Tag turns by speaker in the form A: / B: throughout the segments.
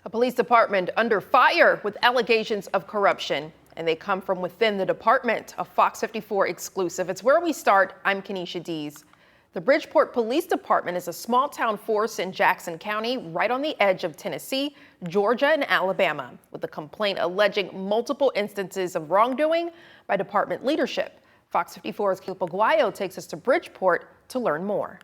A: A police department under fire with allegations of corruption, and they come from within the department. A Fox 54 exclusive. It's where we start. I'm Kenesha Dees. The Bridgeport Police Department is a small town force in Jackson County, right on the edge of Tennessee, Georgia, and Alabama, with a complaint alleging multiple instances of wrongdoing by department leadership. Fox 54's Caleb Aguayo takes us to Bridgeport to learn more.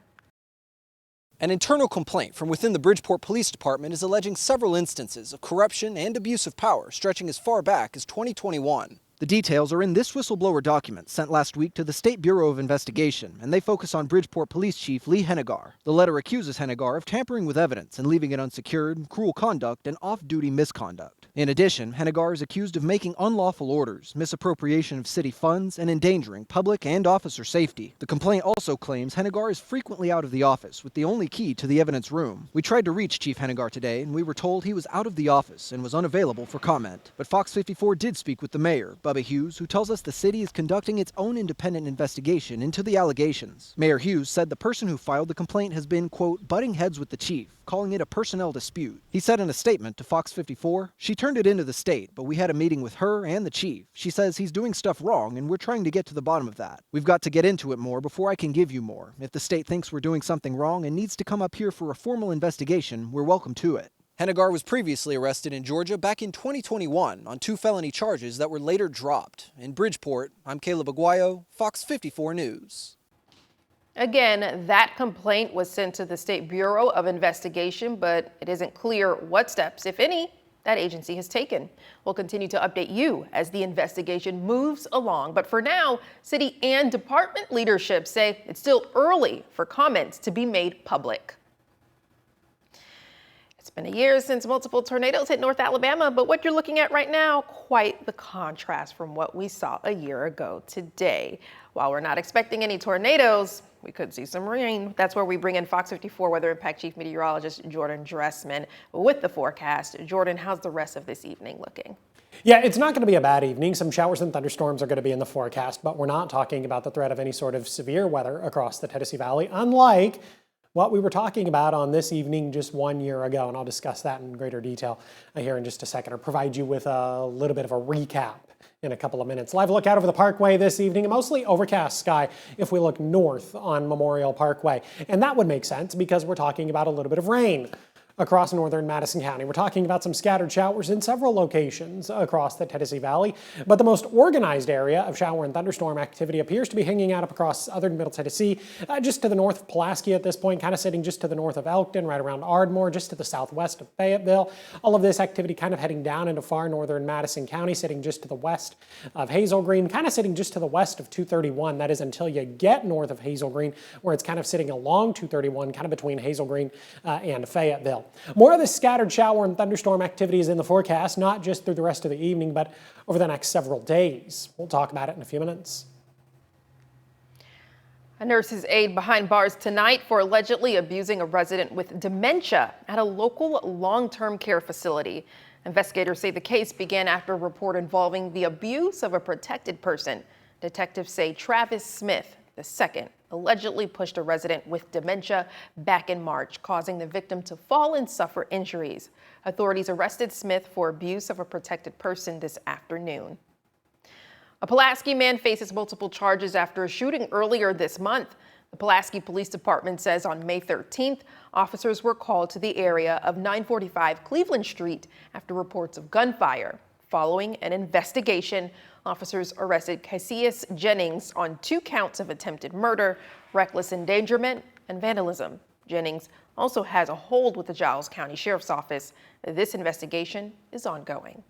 B: An internal complaint from within the Bridgeport Police Department is alleging several instances of corruption and abuse of power stretching as far back as 2021. The details are in this whistleblower document sent last week to the State Bureau of Investigation, and they focus on Bridgeport Police Chief Lee Hennigar. The letter accuses Hennigar of tampering with evidence and leaving it unsecured, cruel conduct, and off-duty misconduct. In addition, Hennigar is accused of making unlawful orders, misappropriation of city funds, and endangering public and officer safety. The complaint also claims Hennigar is frequently out of the office with the only key to the evidence room. We tried to reach Chief Hennigar today, and we were told he was out of the office and was unavailable for comment. But Fox 54 did speak with the mayor, Bubba Hughes, who tells us the city is conducting its own independent investigation into the allegations. Mayor Hughes said the person who filed the complaint has been, quote, butting heads with the chief, calling it a personnel dispute. He said in a statement to Fox 54, she turned it into the state, but we had a meeting with her and the chief. She says he's doing stuff wrong, and we're trying to get to the bottom of that. We've got to get into it more before I can give you more. If the state thinks we're doing something wrong and needs to come up here for a formal investigation, we're welcome to it. Hennigar was previously arrested in Georgia back in 2021 on 2 felony charges that were later dropped. In Bridgeport, I'm Caleb Aguayo, Fox 54 News.
A: Again, that complaint was sent to the State Bureau of Investigation, but it isn't clear what steps, if any, that agency has taken. We'll continue to update you as the investigation moves along. But for now, city and department leadership say it's still early for comments to be made public. It's been a year since multiple tornadoes hit North Alabama, but what you're looking at right now, quite the contrast from what we saw a year ago today. While we're not expecting any tornadoes, we could see some rain. That's where we bring in Fox 54 Weather Impact Chief Meteorologist Jordan Dressman with the forecast. Jordan, how's the rest of this evening looking?
C: Yeah, it's not going to be a bad evening. Some showers and thunderstorms are going to be in the forecast, but we're not talking about the threat of any sort of severe weather across the Tennessee Valley, unlike what we were talking about on this evening just 1 year ago, and I'll discuss that in greater detail here in just a second, or provide you with a little bit of a recap in a couple of minutes. Live look out over the Parkway this evening, a mostly overcast sky if we look north on Memorial Parkway. And that would make sense because we're talking about a little bit of rain across northern Madison County. We're talking about some scattered showers in several locations across the Tennessee Valley, but the most organized area of shower and thunderstorm activity appears to be hanging out up across southern Middle Tennessee, just to the north of Pulaski at this point, kind of sitting just to the north of Elkton, right around Ardmore, just to the southwest of Fayetteville. All of this activity kind of heading down into far northern Madison County, sitting just to the west of Hazel Green, kind of sitting just to the west of 231. That is until you get north of Hazel Green, where it's kind of sitting along 231, kind of between Hazel Green and Fayetteville. More of this scattered shower and thunderstorm activity is in the forecast, not just through the rest of the evening, but over the next several days. We'll talk about it in a few minutes.
A: A nurse's aide behind bars tonight for allegedly abusing a resident with dementia at a local long-term care facility. Investigators say the case began after a report involving the abuse of a protected person. Detectives say Travis Smith, II, allegedly pushed a resident with dementia back in March, causing the victim to fall and suffer injuries. Authorities arrested Smith for abuse of a protected person this afternoon. A Pulaski man faces multiple charges after a shooting earlier this month. The Pulaski Police Department says on May 13th, officers were called to the area of 945 Cleveland Street after reports of gunfire. Following an investigation, officers arrested Cassius Jennings on 2 counts of attempted murder, reckless endangerment, and vandalism. Jennings also has a hold with the Giles County Sheriff's Office. This investigation is ongoing.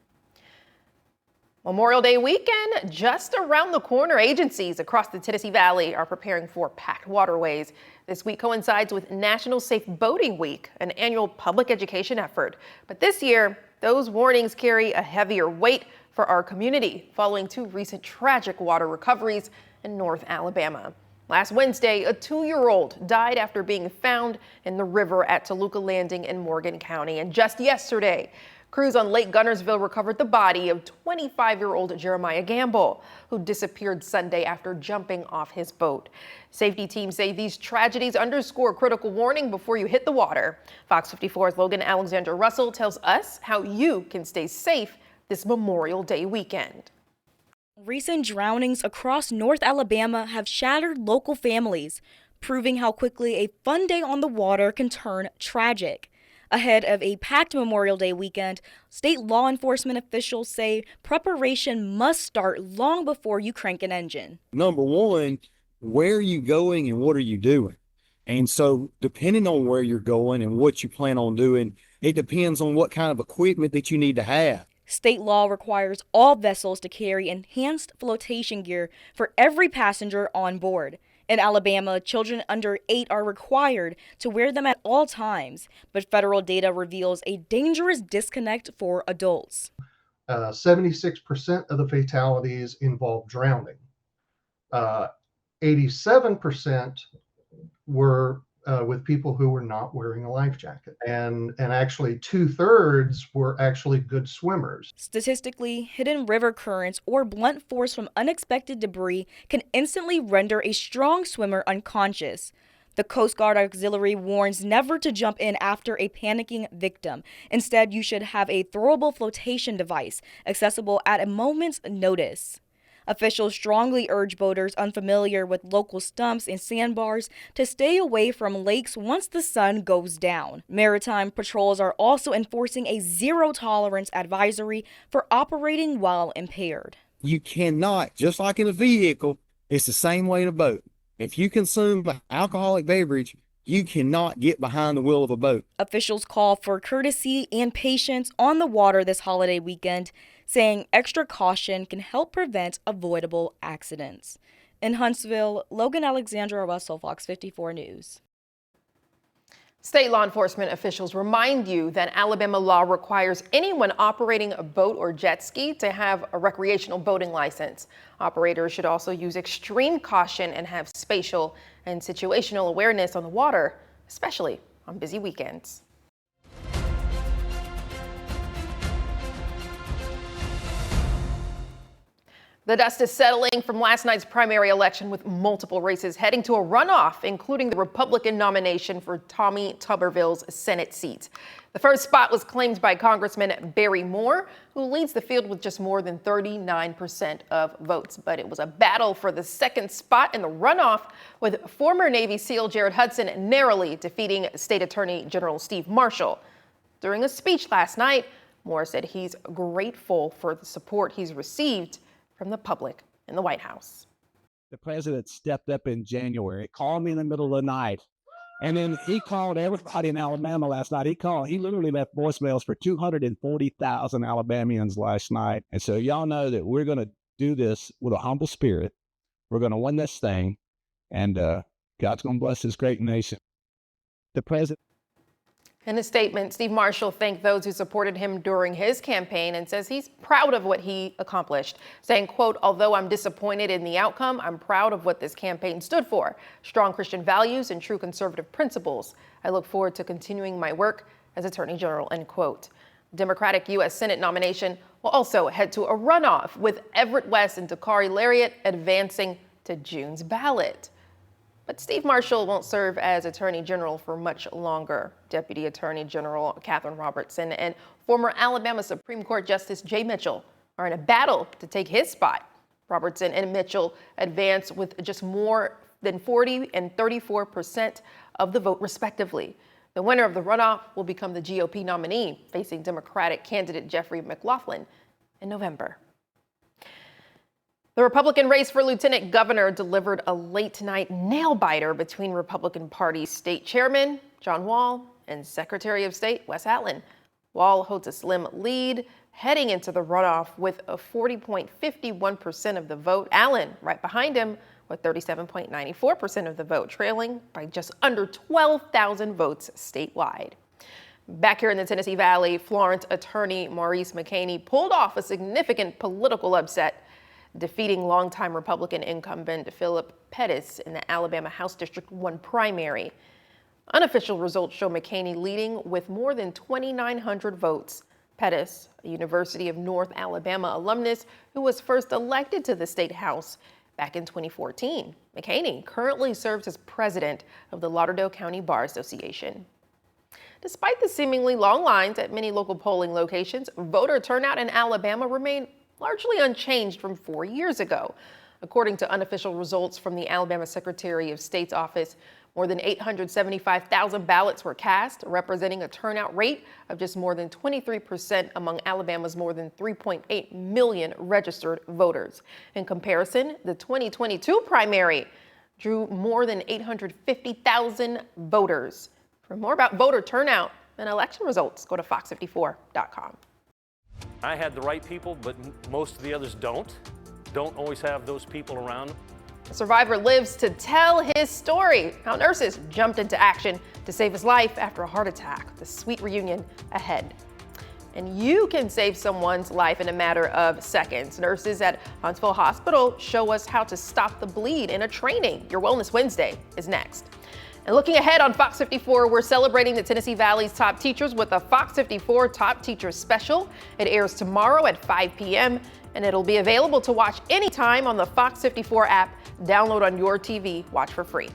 A: Memorial Day weekend just around the corner. Agencies across the Tennessee Valley are preparing for packed waterways. This week coincides with National Safe Boating Week, an annual public education effort. But this year, those warnings carry a heavier weight for our community following 2 recent tragic water recoveries in North Alabama. Last Wednesday, a 2-year-old died after being found in the river at Toluca Landing in Morgan County. And just yesterday, Crews on Lake Gunnersville recovered the body of 25-year-old Jeremiah Gamble, who disappeared Sunday after jumping off his boat. Safety teams say these tragedies underscore critical warning before you hit the water. Fox 54's Logan Alexander Russell tells us how you can stay safe this Memorial Day weekend.
D: Recent drownings across North Alabama have shattered local families, proving how quickly a fun day on the water can turn tragic. Ahead of a packed Memorial Day weekend, state law enforcement officials say preparation must start long before you crank an engine.
E: Number one, where are you going and what are you doing? And so depending on where you're going and what you plan on doing, it depends on what kind of equipment that you need to have.
D: State law requires all vessels to carry enhanced flotation gear for every passenger on board. In Alabama, children under 8 are required to wear them at all times, but federal data reveals a dangerous disconnect for adults.
F: 76% of the fatalities involve drowning. 87% were with people who were not wearing a life jacket. And actually 2/3 were actually good swimmers.
D: Statistically, hidden river currents or blunt force from unexpected debris can instantly render a strong swimmer unconscious. The Coast Guard Auxiliary warns never to jump in after a panicking victim. Instead, you should have a throwable flotation device accessible at a moment's notice. Officials strongly urge boaters unfamiliar with local stumps and sandbars to stay away from lakes once the sun goes down. Maritime patrols are also enforcing a zero-tolerance advisory for operating while impaired.
E: You cannot, just like in a vehicle, it's the same way in a boat. If you consume an alcoholic beverage, you cannot get behind the wheel of a boat.
D: Officials call for courtesy and patience on the water this holiday weekend, saying extra caution can help prevent avoidable accidents. In Huntsville, Logan Alexandra Russell, Fox 54 News.
A: State law enforcement officials remind you that Alabama law requires anyone operating a boat or jet ski to have a recreational boating license. Operators should also use extreme caution and have spatial and situational awareness on the water, especially on busy weekends. The dust is settling from last night's primary election, with multiple races heading to a runoff, including the Republican nomination for Tommy Tuberville's Senate seat. The first spot was claimed by Congressman Barry Moore, who leads the field with just more than 39% of votes. But it was a battle for the second spot in the runoff, with former Navy SEAL Jared Hudson narrowly defeating State Attorney General Steve Marshall. During a speech last night, Moore said he's grateful for the support he's received from the public in the White House.
G: The president stepped up in January, called me in the middle of the night, and then he called everybody in Alabama last night. He literally left voicemails for 240,000 Alabamians last night. And so y'all know that we're going to do this with a humble spirit. We're going to win this thing, and God's going to bless this great nation. The president.
A: In a statement, Steve Marshall thanked those who supported him during his campaign and says he's proud of what he accomplished, saying, quote, "Although I'm disappointed in the outcome, I'm proud of what this campaign stood for: strong Christian values and true conservative principles. I look forward to continuing my work as Attorney General," end quote. Democratic U.S. Senate nomination will also head to a runoff, with Everett West and Dakari Lariat advancing to June's ballot. But Steve Marshall won't serve as Attorney General for much longer. Deputy Attorney General Katherine Robertson and former Alabama Supreme Court Justice Jay Mitchell are in a battle to take his spot. Robertson and Mitchell advance with just more than 40% and 34% of the vote, respectively. The winner of the runoff will become the GOP nominee, facing Democratic candidate Jeffrey McLaughlin in November. The Republican race for lieutenant governor delivered a late-night nail-biter between Republican Party State Chairman John Wall and Secretary of State Wes Allen. Wall holds a slim lead heading into the runoff with a 40.51% of the vote. Allen right behind him with 37.94% of the vote, trailing by just under 12,000 votes statewide. Back here in the Tennessee Valley, Florence attorney Maurice McCaney pulled off a significant political upset, defeating longtime Republican incumbent Philip Pettis in the Alabama House District 1 primary. Unofficial results show McCaney leading with more than 2,900 votes. Pettis, a University of North Alabama alumnus who was first elected to the state house back in 2014. McHaney currently serves as president of the Lauderdale County Bar Association. Despite the seemingly long lines at many local polling locations, voter turnout in Alabama remained largely unchanged from 4 years ago. According to unofficial results from the Alabama Secretary of State's office, more than 875,000 ballots were cast, representing a turnout rate of just more than 23% among Alabama's more than 3.8 million registered voters. In comparison, the 2022 primary drew more than 850,000 voters. For more about voter turnout and election results, go to FOX54.com.
H: I had the right people, but most of the others don't always have those people around.
A: The survivor lives to tell his story, how nurses jumped into action to save his life after a heart attack. The sweet reunion ahead. And you can save someone's life in a matter of seconds. Nurses at Huntsville Hospital show us how to stop the bleed in a training. Your Wellness Wednesday is next. And looking ahead on Fox 54, we're celebrating the Tennessee Valley's top teachers with a Fox 54 Top Teachers Special. It airs tomorrow at 5 p.m. and it'll be available to watch anytime on the Fox 54 app. Download on your TV, watch for free.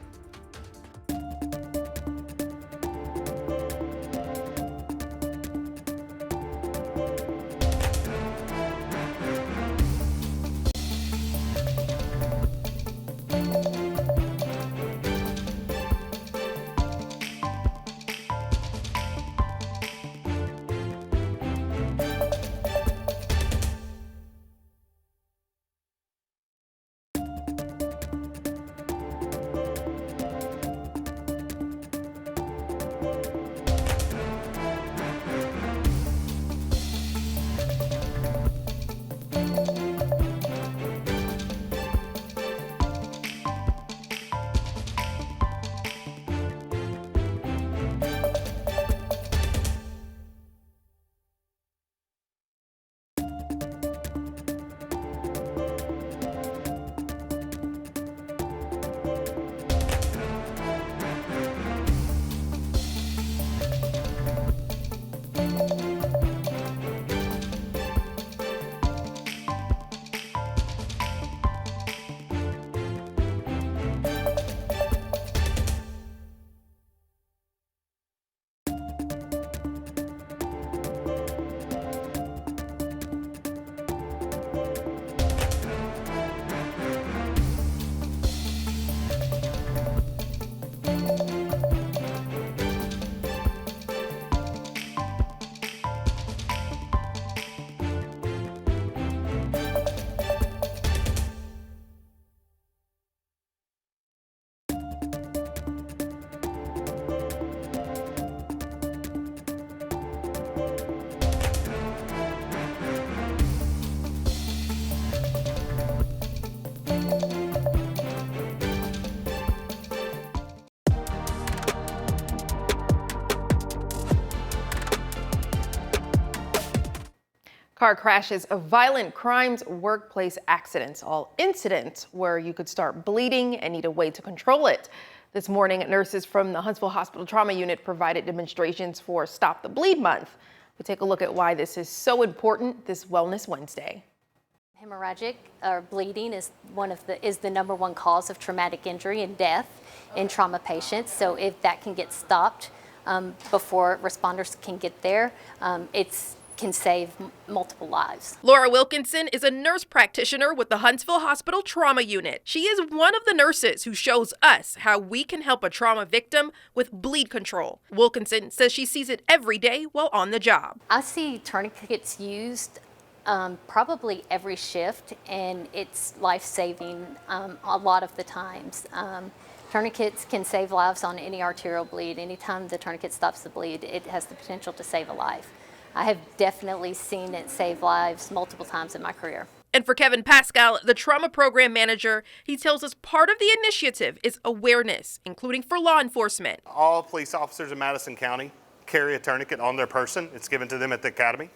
A: Car crashes of violent crimes, workplace accidents, all incidents where you could start bleeding and need a way to control it. This morning, nurses from the Huntsville Hospital Trauma Unit provided demonstrations for Stop the Bleed Month. We take a look at why this is so important this Wellness Wednesday.
I: Hemorrhagic or bleeding is the number one cause of traumatic injury and death in trauma patients. So if that can get stopped before responders can get there, it can save multiple lives.
A: Laura Wilkinson is a nurse practitioner with the Huntsville Hospital Trauma Unit. She is one of the nurses who shows us how we can help a trauma victim with bleed control. Wilkinson says she sees it every day while on the job.
I: I see tourniquets used probably every shift, and it's life-saving a lot of the times. Tourniquets can save lives on any arterial bleed. Anytime the tourniquet stops the bleed, it has the potential to save a life. I have definitely seen it save lives multiple times in my career.
A: And for Kevin Pascal, the trauma program manager, he tells us part of the initiative is awareness, including for law enforcement.
J: All police officers in Madison County carry a tourniquet on their person. It's given to them at the academy.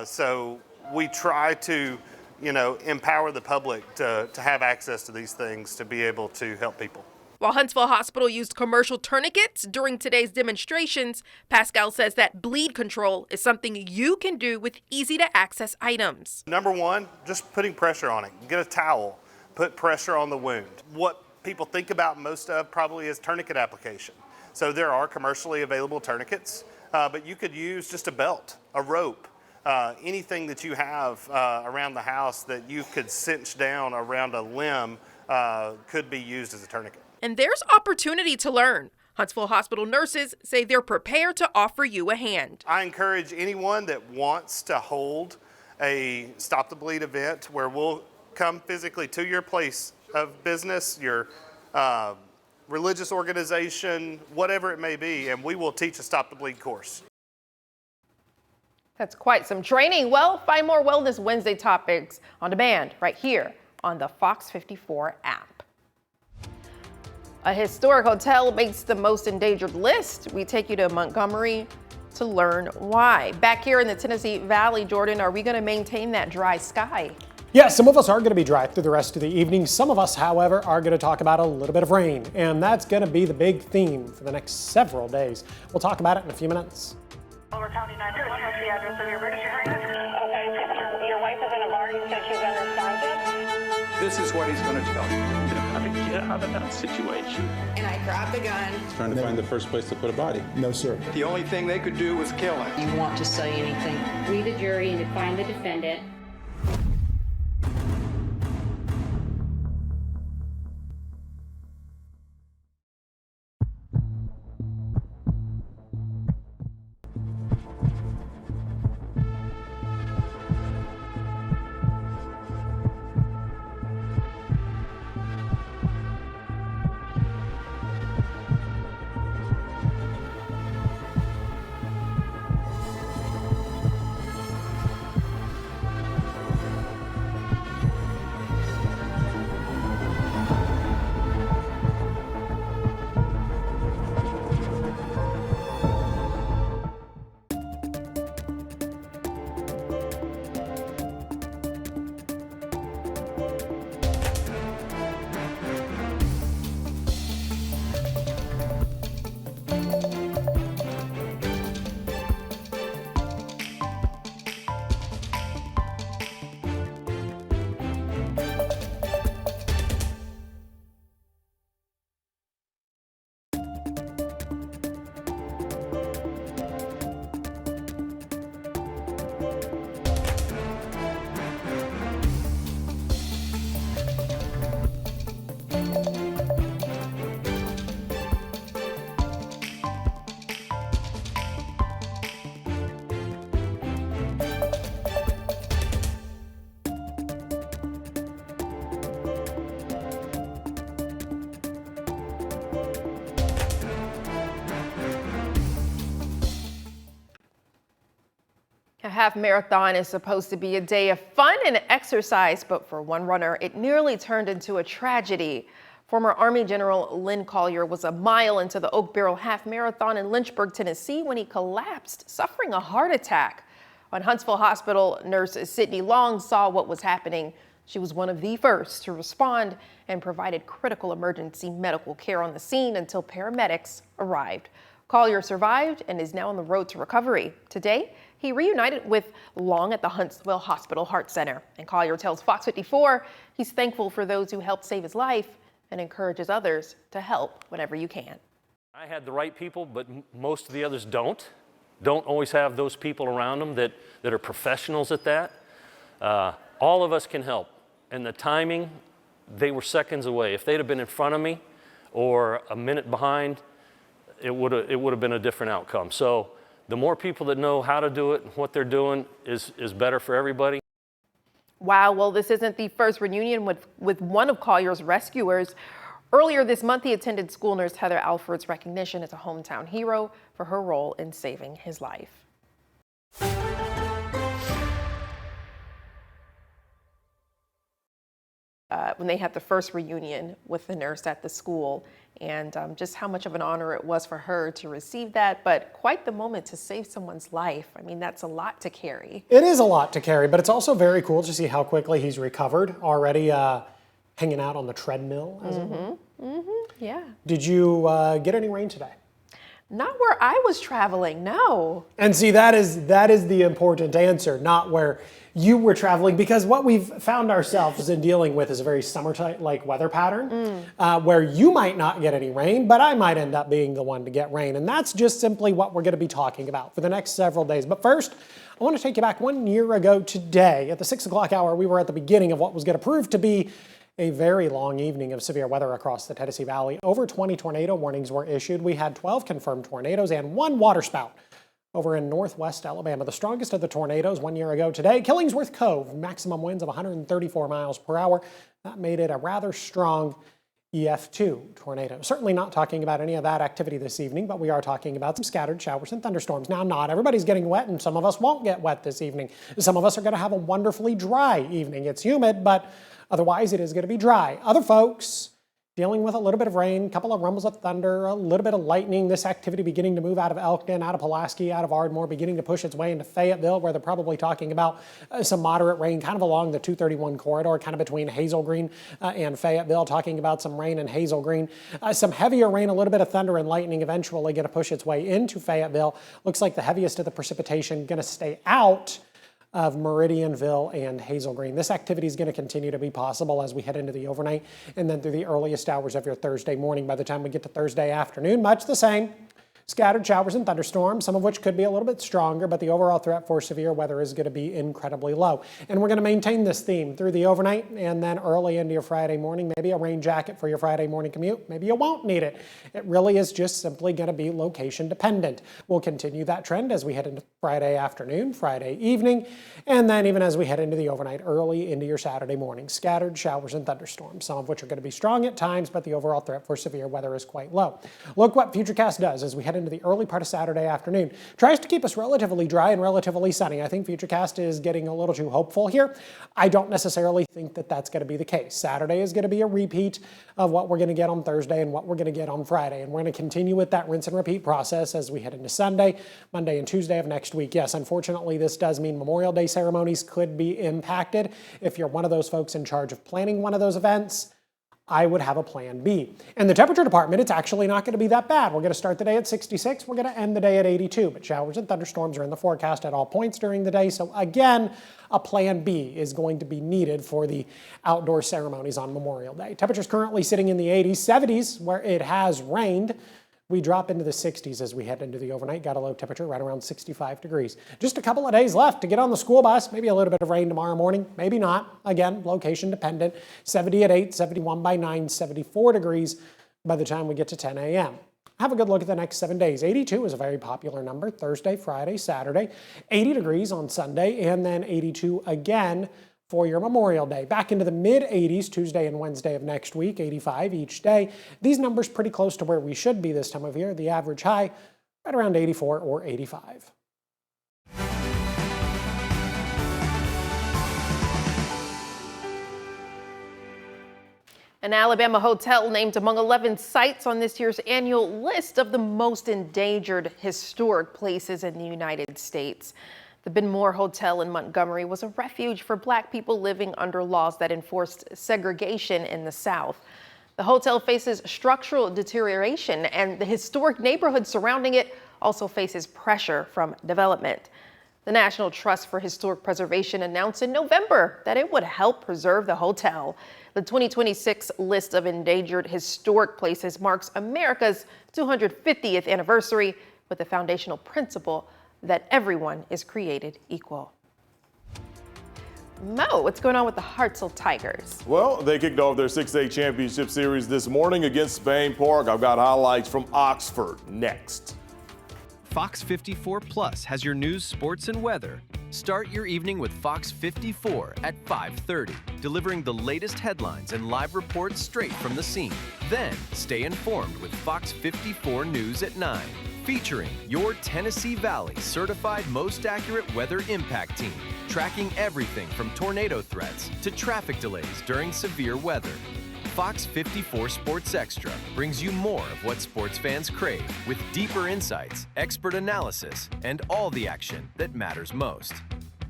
J: So we try to, empower the public to have access to these things to be able to help people.
A: While Huntsville Hospital used commercial tourniquets during today's demonstrations, Pascal says that bleed control is something you can do with easy-to-access items.
J: Number one, just putting pressure on it. Get a towel, put pressure on the wound. What people think about most of probably is tourniquet application. So there are commercially available tourniquets, but you could use just a belt, a rope, anything that you have around the house that you could cinch down around a limb could be used as a tourniquet.
A: And there's opportunity to learn. Huntsville Hospital nurses say they're prepared to offer you a hand.
J: I encourage anyone that wants to hold a Stop the Bleed event where we'll come physically to your place of business, your religious organization, whatever it may be, and we will teach a Stop the Bleed course.
A: That's quite some training. Well, find more Wellness Wednesday topics on demand right here on the FOX54 app. A historic hotel makes the most endangered list. We take you to Montgomery to learn why. Back here in the Tennessee Valley, Jordan, are we going to maintain that dry sky?
C: Yeah, some of us are going to be dry through the rest of the evening. Some of us, however, are going to talk about a little bit of rain, and that's going to be the big theme for the next several days. We'll talk about it in a few minutes.
K: Over County 911, what's the address of your emergency room? Okay, your wife is in a bar, you said she's unresponsive?
L: This is what he's going to tell you.
M: How to get out of that situation.
K: And I grabbed the gun.
L: Trying to find the first place to put a body.
G: No, sir.
L: The only thing they could do was kill him.
N: You want to say anything?
O: We, the jury, and to find the defendant.
A: A half marathon is supposed to be a day of fun and exercise, but for one runner, it nearly turned into a tragedy. Former Army General Lynn Collier was a mile into the Oak Barrel Half Marathon in Lynchburg, Tennessee, when he collapsed, suffering a heart attack. When Huntsville Hospital nurse Sydney Long saw what was happening, she was one of the first to respond and provided critical emergency medical care on the scene until paramedics arrived. Collier survived and is now on the road to recovery. Today, he reunited with Long at the Huntsville Hospital Heart Center. And Collier tells FOX54 he's thankful for those who helped save his life and encourages others to help whenever you can.
H: I had the right people, but most of the others don't always have those people around them that are professionals at that. All of us can help. And the timing, they were seconds away. If they'd have been in front of me or a minute behind, it would have been a different outcome. So the more people that know how to do it and what they're doing is better for everybody.
A: Wow, well, this isn't the first reunion with one of Collier's rescuers. Earlier this month, he attended school nurse Heather Alford's recognition as a hometown hero for her role in saving his life. When they had the first reunion with the nurse at the school, and just how much of an honor it was for her to receive that, but quite the moment to save someone's life. I mean, that's a lot to carry.
C: It is a lot to carry, but it's also very cool to see how quickly he's recovered, already hanging out on the treadmill, as it were.
A: Yeah.
C: Did you get any rain today?
A: Not where I was traveling, no.
C: And see, that is the important answer, not where you were traveling, because what we've found ourselves in dealing with is a very summer-like weather pattern, where you might not get any rain, but I might end up being the one to get rain. And that's just simply what we're going to be talking about for the next several days. But first, I want to take you back 1 year ago today. At the 6 o'clock hour, we were at the beginning of what was going to prove to be a very long evening of severe weather across the Tennessee Valley. Over 20 tornado warnings were issued. We had 12 confirmed tornadoes and 1 waterspout over in northwest Alabama. The strongest of the tornadoes 1 year ago today, Killingsworth Cove, maximum winds of 134 miles per hour. That made it a rather strong EF2 tornado. Certainly not talking about any of that activity this evening, but we are talking about some scattered showers and thunderstorms. Now, not everybody's getting wet, and some of us won't get wet this evening. Some of us are going to have a wonderfully dry evening. It's humid, but otherwise, it is going to be dry. Other folks dealing with a little bit of rain, a couple of rumbles of thunder, a little bit of lightning. This activity beginning to move out of Elkton, out of Pulaski, out of Ardmore, beginning to push its way into Fayetteville, where they're probably talking about some moderate rain kind of along the 231 corridor, kind of between Hazel Green and Fayetteville, talking about some rain in Hazel Green. Some heavier rain, a little bit of thunder and lightning eventually going to push its way into Fayetteville. Looks like the heaviest of the precipitation going to stay out of Meridianville and Hazel Green. This activity is going to continue to be possible as we head into the overnight and then through the earliest hours of your Thursday morning. By the time we get to Thursday afternoon, much the same. Scattered showers and thunderstorms, some of which could be a little bit stronger, but the overall threat for severe weather is going to be incredibly low. And we're going to maintain this theme through the overnight and then early into your Friday morning. Maybe a rain jacket for your Friday morning commute. Maybe you won't need it. It really is just simply going to be location dependent. We'll continue that trend as we head into Friday afternoon, Friday evening, and then even as we head into the overnight, early into your Saturday morning. Scattered showers and thunderstorms, some of which are going to be strong at times, but the overall threat for severe weather is quite low. Look what Futurecast does as we head into the early part of Saturday afternoon. Tries to keep us relatively dry and relatively sunny. I think Futurecast is getting a little too hopeful here. I don't necessarily think that that's going to be the case. Saturday is going to be a repeat of what we're going to get on Thursday and what we're going to get on Friday. And we're going to continue with that rinse and repeat process as we head into Sunday, Monday, and Tuesday of next week. Yes, unfortunately, this does mean Memorial Day ceremonies could be impacted. If you're one of those folks in charge of planning one of those events, I would have a plan B. In the temperature department, it's actually not going to be that bad. We're going to start the day at 66. We're going to end the day at 82. But showers and thunderstorms are in the forecast at all points during the day. So again, a plan B is going to be needed for the outdoor ceremonies on Memorial Day. Temperatures currently sitting in the 80s, 70s where it has rained. We drop into the 60s as we head into the overnight. Got a low temperature right around 65 degrees. Just a couple of days left to get on the school bus. Maybe a little bit of rain tomorrow morning. Maybe not. Again, location dependent. 70 at 8, 71 by 9, 74 degrees by the time we get to 10 a.m. Have a good look at the next 7 days. 82 is a very popular number. Thursday, Friday, Saturday. 80 degrees on Sunday, and then 82 again for your Memorial Day. Back into the mid-80s Tuesday and Wednesday of next week, 85 each day. These numbers pretty close to where we should be this time of year. The average high right around 84 or 85.
A: An Alabama hotel named among 11 sites on this year's annual list of the most endangered historic places in the United States. The Benmore Hotel in Montgomery was a refuge for Black people living under laws that enforced segregation in the South. The hotel faces structural deterioration, and the historic neighborhood surrounding it also faces pressure from development. The National Trust for Historic Preservation announced in November that it would help preserve the hotel. The 2026 list of endangered historic places marks America's 250th anniversary with the foundational principle that everyone is created equal. Mo, what's going on with the Hartselle Tigers?
N: Well, they kicked off their 6A championship series this morning against Spain Park. I've got highlights from Oxford next.
P: Fox 54 Plus has your news, sports, and weather. Start your evening with Fox 54 at 5:30, delivering the latest headlines and live reports straight from the scene. Then stay informed with Fox 54 News at 9, featuring your Tennessee Valley certified most accurate weather impact team, tracking everything from tornado threats to traffic delays during severe weather. Fox 54 Sports Extra brings you more of what sports fans crave, with deeper insights, expert analysis, and all the action that matters most.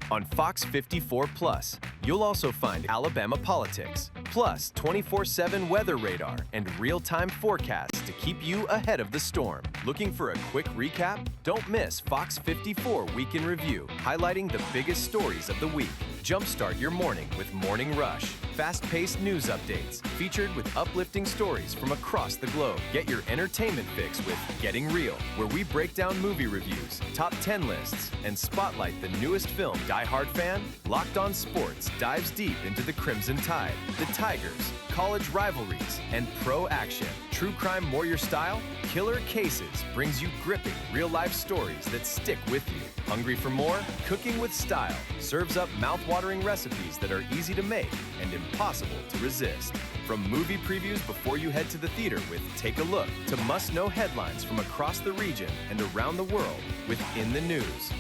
P: On Fox 54 Plus, you'll also find Alabama politics, Plus 24/7 weather radar and real-time forecasts to keep you ahead of the storm. Looking for a quick recap? Don't miss Fox 54 Week in Review, highlighting the biggest stories of the week. Jumpstart your morning with Morning Rush. Fast-paced news updates featured with uplifting stories from across the globe. Get your entertainment fix with Getting Real, where we break down movie reviews, top 10 lists, and spotlight the newest film. Die Hard fan? Locked On Sports dives deep into the Crimson Tide, the Tigers, college rivalries, and pro action. True crime more your style? Killer Cases brings you gripping real-life stories that stick with you. Hungry for more? Cooking with Style serves up mouth-watering recipes that are easy to make and impossible to resist. From movie previews before you head to the theater with Take a Look to must-know headlines from across the region and around the world with In the News.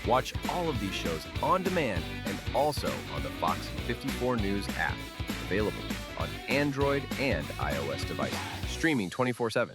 P: Watch all of these shows on demand and also on the Fox 54 News app. Available on Android and iOS devices. Streaming 24/7.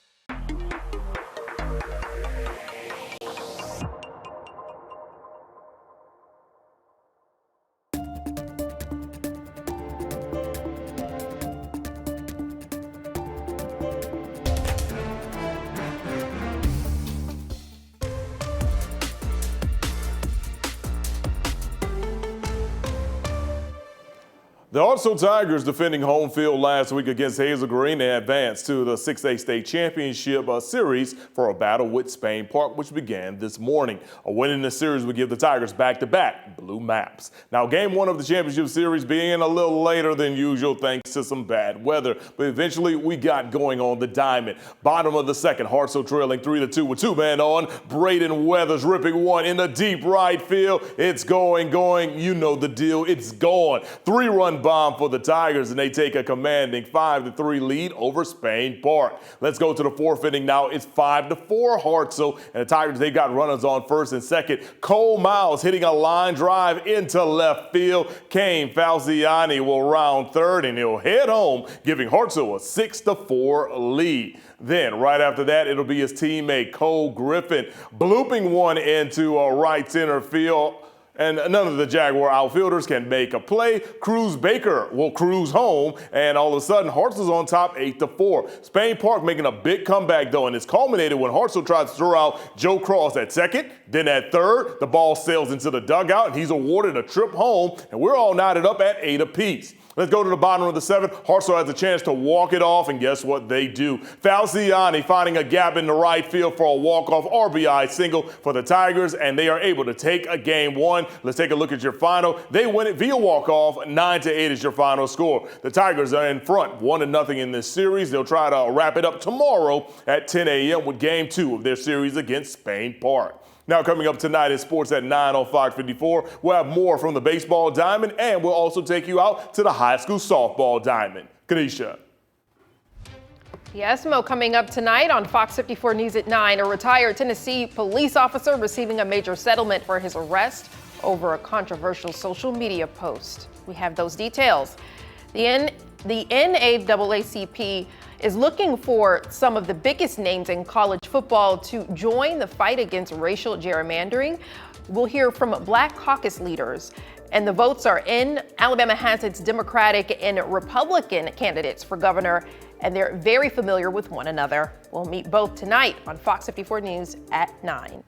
N: The Hartselle Tigers defending home field last week against Hazel Green. They advanced to the 6A State Championship Series for a battle with Spain Park, which began this morning. A win in the series would give the Tigers back-to-back blue maps. Now, game one of the championship series being a little later than usual thanks to some bad weather, but eventually we got going on the diamond. Bottom of the second, Hartselle trailing 3-2 with two men on. Braden Weathers ripping one in the deep right field. It's going, you know the deal, it's gone. 3-run bomb for the Tigers, and they take a commanding 5-3 lead over Spain Park. Let's go to the fourth inning now. It's 5-4 Hartselle, and the Tigers, they got runners on first and second. Cole Miles hitting a line drive into left field. Kane Falciani will round third, and he'll head home, giving Hartselle a 6-4 lead. Then, right after that, it'll be his teammate Cole Griffin blooping one into right center field. And none of the Jaguar outfielders can make a play. Cruz Baker will cruise home, and all of a sudden, Hartselle's on top 8-4. Spain Park making a big comeback, though, and it's culminated when Hartselle tries to throw out Joe Cross at second. Then at third, the ball sails into the dugout, and he's awarded a trip home, and we're all knotted up at 8 apiece. Let's go to the bottom of the seventh. Hartselle has a chance to walk it off, and guess what they do? Falciani finding a gap in the right field for a walk-off RBI single for the Tigers, and they are able to take a game one. Let's take a look at your final. They win it via walk-off. 9-8 is your final score. The Tigers are in front, 1-0 in this series. They'll try to wrap it up tomorrow at 10 a.m. with game two of their series against Spain Park. Now coming up tonight is sports at 9 on Fox 54. We'll have more from the baseball diamond, and we'll also take you out to the high school softball diamond. Kanisha.
A: Yes, Mo, coming up tonight on Fox 54 News at 9, a retired Tennessee police officer receiving a major settlement for his arrest over a controversial social media post. We have those details. The NAACP is looking for some of the biggest names in college football to join the fight against racial gerrymandering. We'll hear from Black Caucus leaders, and the votes are in. Alabama has its Democratic and Republican candidates for governor, and they're very familiar with one another. We'll meet both tonight on Fox 54 News at 9.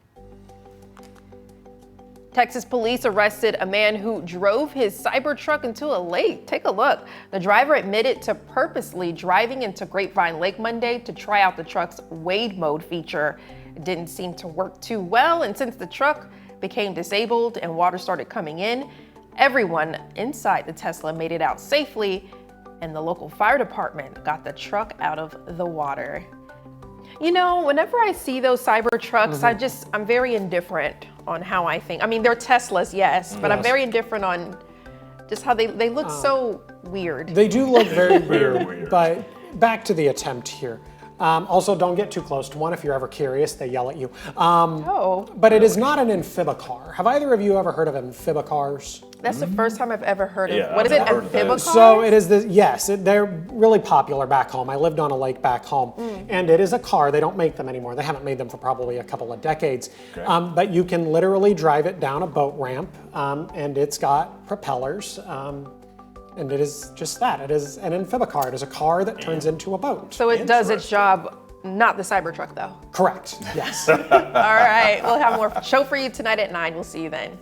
A: Texas police arrested a man who drove his Cybertruck into a lake. Take a look. The driver admitted to purposely driving into Grapevine Lake Monday to try out the truck's wade mode feature. It didn't seem to work too well, and since the truck became disabled and water started coming in, everyone inside the Tesla made it out safely, and the local fire department got the truck out of the water. You know, whenever I see those Cybertrucks, I'm very indifferent on how I think. I mean, they're Teslas, yes, but I'm very indifferent on just how they look so weird.
C: They do look very weird, but back to the attempt here. Also, don't get too close to one. If you're ever curious, they yell at you. But it is not an amphibicar. Have either of you ever heard of amphibicars?
A: That's the first time I've ever heard of. What is it, amphibicars?
C: So it is they're really popular back home. I lived on a lake back home, and it is a car. They don't make them anymore. They haven't made them for probably a couple of decades. But you can literally drive it down a boat ramp, and it's got propellers. And it is just that. It is an amphibicar. It is a car that turns into a boat.
A: So it does its job, not the Cybertruck though.
C: Correct, yes.
A: All right, we'll have more show for you tonight at 9. We'll see you then.